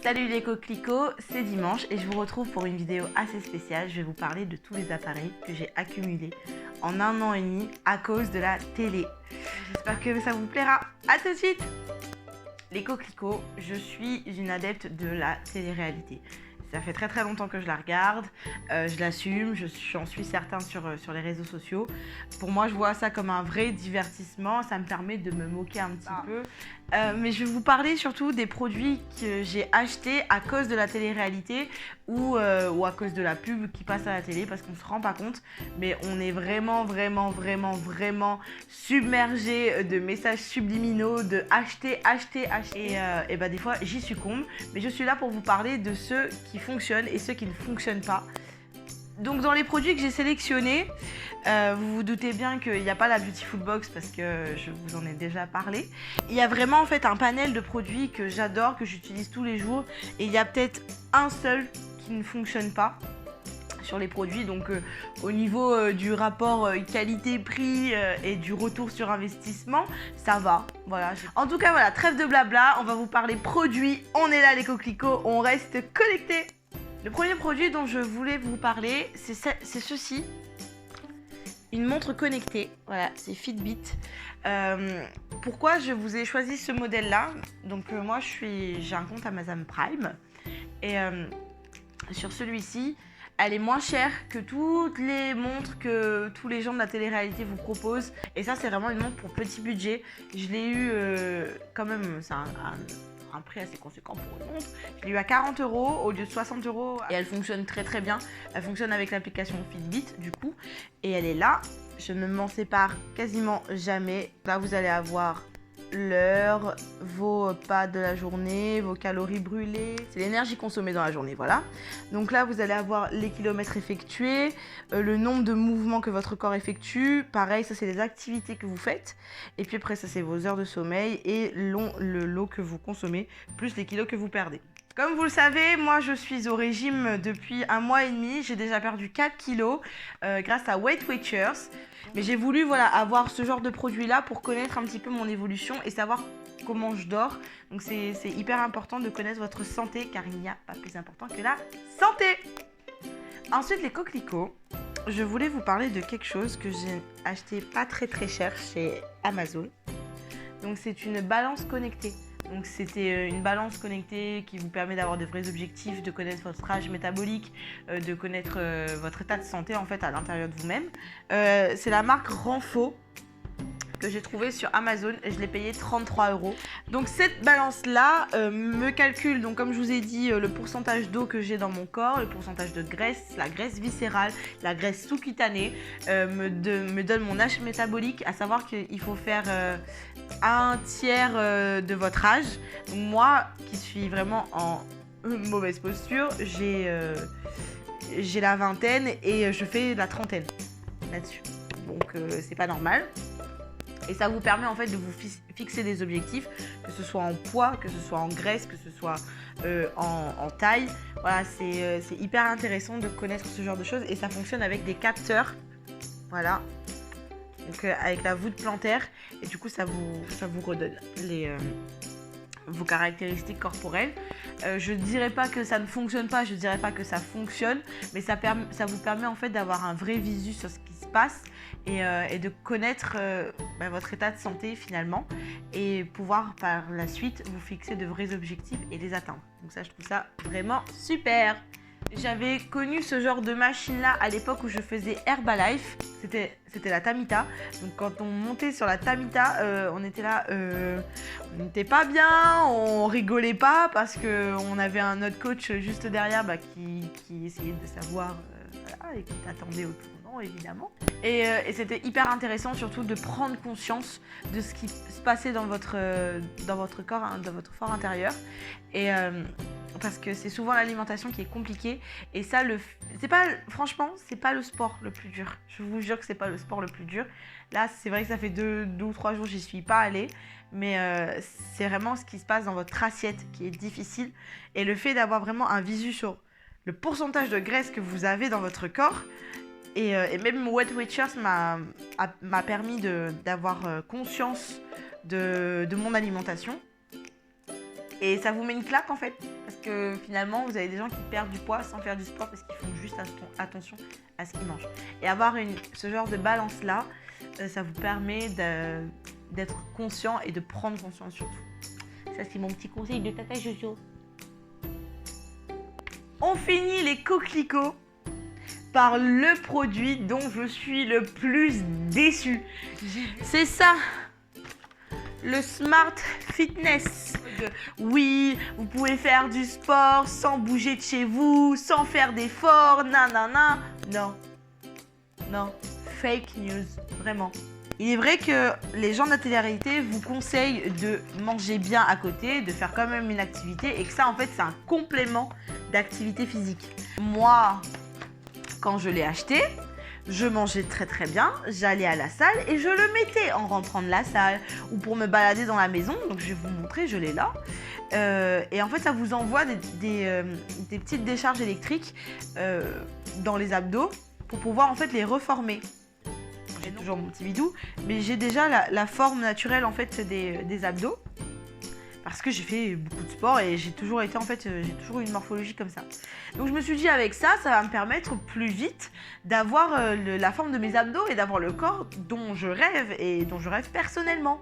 Salut les coquelicots, c'est dimanche et je vous retrouve pour une vidéo assez spéciale. Je vais vous parler de tous les appareils que j'ai accumulés en 1 an et demi à cause de la télé. J'espère que ça vous plaira. À tout de suite. Les coquelicots, je suis une adepte de la télé-réalité. Ça fait très longtemps que je la regarde, je l'assume, j'en suis certain sur les réseaux sociaux. Pour moi, je vois ça comme un vrai divertissement, ça me permet de me moquer un petit peu. Mais je vais vous parler surtout des produits que j'ai achetés à cause de la télé-réalité ou à cause de la pub qui passe à la télé, parce qu'on ne se rend pas compte, mais on est vraiment submergé de messages subliminaux, de acheter. Et bah des fois, j'y succombe, mais je suis là pour vous parler de ceux qui fonctionnent et ceux qui ne fonctionnent pas. Donc dans les produits que j'ai sélectionnés, vous vous doutez bien qu'il n'y a pas la Beautiful Box parce que je vous en ai déjà parlé. Il y a vraiment en fait un panel de produits que j'adore, que j'utilise tous les jours, et il y a peut-être un seul qui ne fonctionne pas sur les produits. Donc au niveau du rapport qualité-prix et du retour sur investissement, ça va. Voilà. En tout cas voilà, trêve de blabla, on va vous parler produits. On est là les coquelicots, on reste connectés. Le premier produit dont je voulais vous parler, c'est ceci. Une montre connectée, voilà, c'est Fitbit. Pourquoi je vous ai choisi ce modèle-là? Donc moi, j'ai un compte Amazon Prime. Et sur celui-ci, elle est moins chère que toutes les montres que tous les gens de la télé-réalité vous proposent. Et ça, c'est vraiment une montre pour petit budget. Je l'ai eu quand même, c'est un prix assez conséquent pour une montre. Je l'ai eu à 40 € au lieu de 60 € et elle fonctionne très bien. Elle fonctionne avec l'application Fitbit du coup et elle est là. Je ne m'en sépare quasiment jamais. Là vous allez avoir l'heure, vos pas de la journée, vos calories brûlées, c'est l'énergie consommée dans la journée, voilà. Donc là vous allez avoir les kilomètres effectués, le nombre de mouvements que votre corps effectue, pareil ça c'est les activités que vous faites, et puis après ça c'est vos heures de sommeil et l'eau que vous consommez, plus les kilos que vous perdez. Comme vous le savez, moi je suis au régime depuis 1 mois et demi, j'ai déjà perdu 4 kilos grâce à Weight Watchers. Mais j'ai voulu avoir ce genre de produit là pour connaître un petit peu mon évolution et savoir comment je dors. Donc c'est hyper important de connaître votre santé car il n'y a pas plus important que la santé. Ensuite les coquelicots, je voulais vous parler de quelque chose que j'ai acheté pas très cher chez Amazon. Donc c'est une balance connectée. Donc c'était une balance connectée qui vous permet d'avoir de vrais objectifs, de connaître votre âge métabolique, de connaître votre état de santé en fait à l'intérieur de vous-même. C'est la marque Renfo que j'ai trouvé sur Amazon et je l'ai payé 33 €. Donc cette balance là me calcule, donc comme je vous ai dit, le pourcentage d'eau que j'ai dans mon corps, le pourcentage de graisse, la graisse viscérale, la graisse sous-cutanée, me donne mon âge métabolique, à savoir qu'il faut faire 1/3 de votre âge. Donc moi qui suis vraiment en mauvaise posture, j'ai la vingtaine et je fais la trentaine là-dessus. Donc c'est pas normal. Et ça vous permet en fait de vous fixer des objectifs, que ce soit en poids, que ce soit en graisse, que ce soit en taille. Voilà, c'est hyper intéressant de connaître ce genre de choses et ça fonctionne avec des capteurs. Voilà, donc avec la voûte plantaire et du coup ça vous redonne vos caractéristiques corporelles. Je ne dirais pas que ça ne fonctionne pas, je ne dirais pas que ça fonctionne, mais ça vous permet en fait d'avoir un vrai visu sur ce qui se passe et de connaître votre état de santé finalement et pouvoir par la suite vous fixer de vrais objectifs et les atteindre. Donc ça, je trouve ça vraiment super. J'avais connu ce genre de machine là à l'époque où je faisais Herbalife, c'était la Tamita. Donc quand on montait sur la Tamita, on était là, on n'était pas bien, on rigolait pas parce qu'on avait un autre coach juste derrière qui essayait de savoir voilà, et qui t'attendait au tournant évidemment. Et c'était hyper intéressant surtout de prendre conscience de ce qui se passait dans votre corps, hein, dans votre fort intérieur. Parce que c'est souvent l'alimentation qui est compliquée et ça, franchement, c'est pas le sport le plus dur. Je vous jure que c'est pas le sport le plus dur. Là, c'est vrai que ça fait 2 ou 3 jours, j'y suis pas allée, mais c'est vraiment ce qui se passe dans votre assiette qui est difficile. Et le fait d'avoir vraiment un visu sur le pourcentage de graisse que vous avez dans votre corps, et même Weight Watchers m'a permis d'avoir conscience de mon alimentation. Et ça vous met une claque en fait. Parce que finalement, vous avez des gens qui perdent du poids sans faire du sport parce qu'ils font juste attention à ce qu'ils mangent. Et avoir ce genre de balance-là, ça vous permet d'être conscient et de prendre conscience surtout. Ça, c'est mon petit conseil de Tata Jojo. On finit les coquelicots par le produit dont je suis le plus déçue. C'est ça, le Smart Fitness. Oui, vous pouvez faire du sport sans bouger de chez vous, sans faire d'efforts, nanana. Non, fake news, vraiment. Il est vrai que les gens de la télé-réalité vous conseillent de manger bien à côté, de faire quand même une activité et que ça, en fait, c'est un complément d'activité physique. Moi, quand je l'ai acheté, je mangeais très très bien, j'allais à la salle et je le mettais en rentrant de la salle ou pour me balader dans la maison. Donc je vais vous montrer, je l'ai là. Et en fait, ça vous envoie des petites décharges électriques dans les abdos pour pouvoir en fait les reformer. J'ai toujours mon petit bidou, mais j'ai déjà la forme naturelle en fait des abdos. Parce que j'ai fait beaucoup de sport et j'ai toujours été j'ai toujours eu une morphologie comme ça. Donc je me suis dit avec ça va me permettre plus vite d'avoir la forme de mes abdos et d'avoir le corps dont je rêve et dont je rêve personnellement.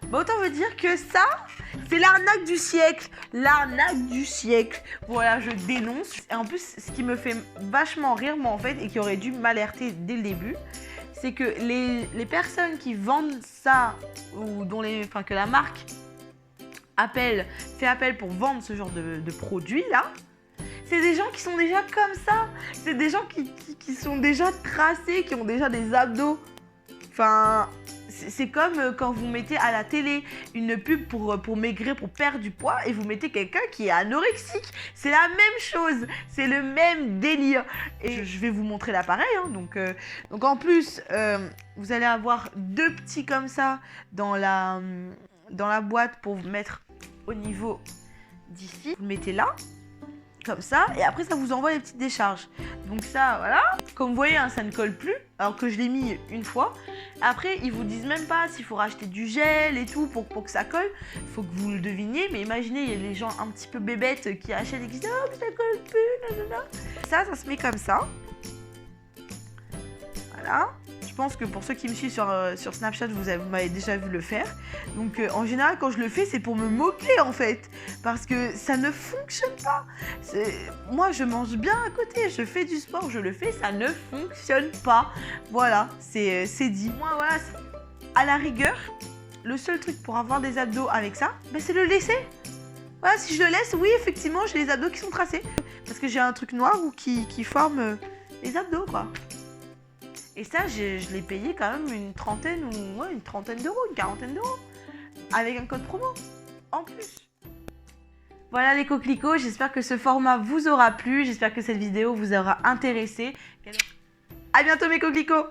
Bah autant vous dire que ça, c'est l'arnaque du siècle. L'arnaque du siècle. Voilà, je dénonce. Et en plus, ce qui me fait vachement rire moi en fait et qui aurait dû m'alerter dès le début, c'est que les personnes qui vendent ça ou que la marque fait appel pour vendre ce genre de produit là, c'est des gens qui sont déjà comme ça. C'est des gens qui sont déjà tracés, qui ont déjà des abdos. Enfin, c'est comme quand vous mettez à la télé une pub pour maigrir, pour perdre du poids et vous mettez quelqu'un qui est anorexique. C'est la même chose, c'est le même délire. Et je vais vous montrer l'appareil. Hein. Donc en plus, vous allez avoir 2 petits comme ça dans la boîte pour vous mettre au niveau d'ici. Vous le mettez là. Comme ça, et après ça vous envoie les petites décharges. Donc ça, voilà. Comme vous voyez, hein, ça ne colle plus, alors que je l'ai mis une fois. Après, ils vous disent même pas s'il faut racheter du gel et tout pour que ça colle. Il faut que vous le deviniez, mais imaginez, il y a des gens un petit peu bébêtes qui achètent et qui disent « Oh, mais ça colle plus, nanana. » Ça se met comme ça. Voilà. Je pense que pour ceux qui me suivent sur Snapchat, vous m'avez déjà vu le faire. Donc en général, quand je le fais, c'est pour me moquer en fait. Parce que ça ne fonctionne pas. Moi, je mange bien à côté, je fais du sport, je le fais, ça ne fonctionne pas. Voilà, c'est dit. Moi, voilà, à la rigueur, le seul truc pour avoir des abdos avec ça, ben, c'est le laisser. Voilà, si je le laisse, oui, effectivement, j'ai les abdos qui sont tracés. Parce que j'ai un truc noir qui forme les abdos, quoi. Et ça, je l'ai payé quand même une trentaine d'euros, une quarantaine d'euros. Avec un code promo, en plus. Voilà les coquelicots, j'espère que ce format vous aura plu. J'espère que cette vidéo vous aura intéressé. À bientôt mes coquelicots!